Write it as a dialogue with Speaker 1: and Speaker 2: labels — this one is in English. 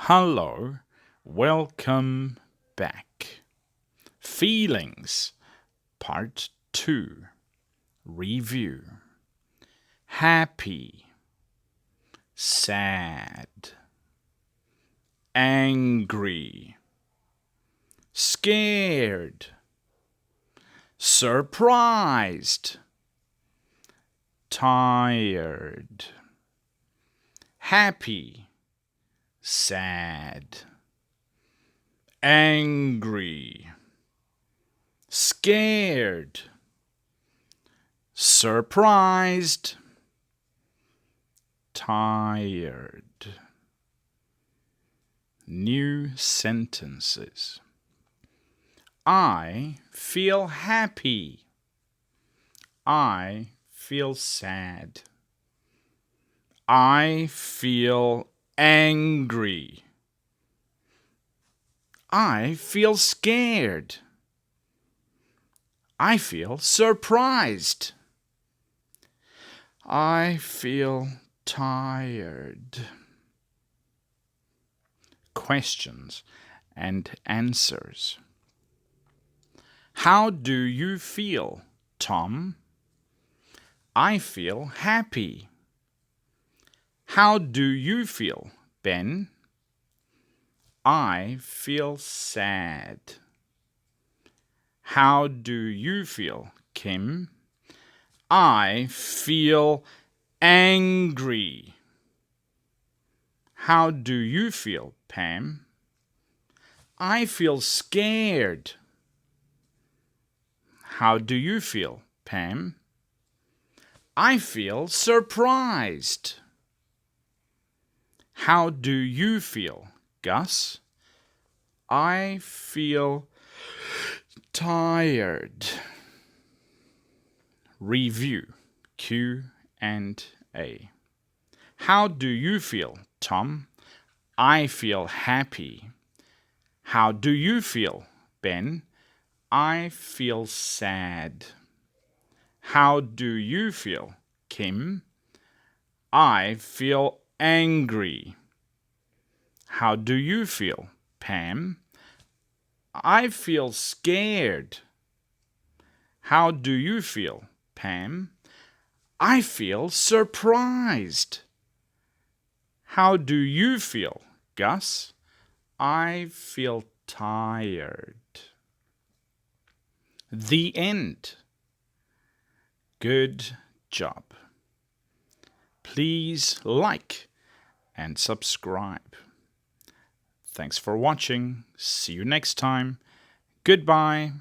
Speaker 1: Hello, welcome back. Feelings, Part 2. Review. Happy, sad, angry, scared, surprised, tired, happy, sad, angry, scared, surprised, tired. New sentences. I feel happy. I feel sad. I feel angry. I feel scared. I feel surprised. I feel tired. Questions and answers. How do you feel, Tom? I feel happy. How do you feel, Ben? I feel sad. How do you feel, Kim? I feel angry. How do you feel, Pam? I feel scared. How do you feel, Pam? I feel surprised. How do you feel, Gus? I feel tired. Review, Q&A. How do you feel, Tom? I feel happy. How do you feel, Ben? I feel sad. How do you feel, Kim? I feel angry. How do you feel, Pam? I feel scared. How do you feel, Pam? I feel surprised. How do you feel, Gus? I feel tired. The end. Good job. Please like and subscribe. Thanks for watching. See you next time. Goodbye.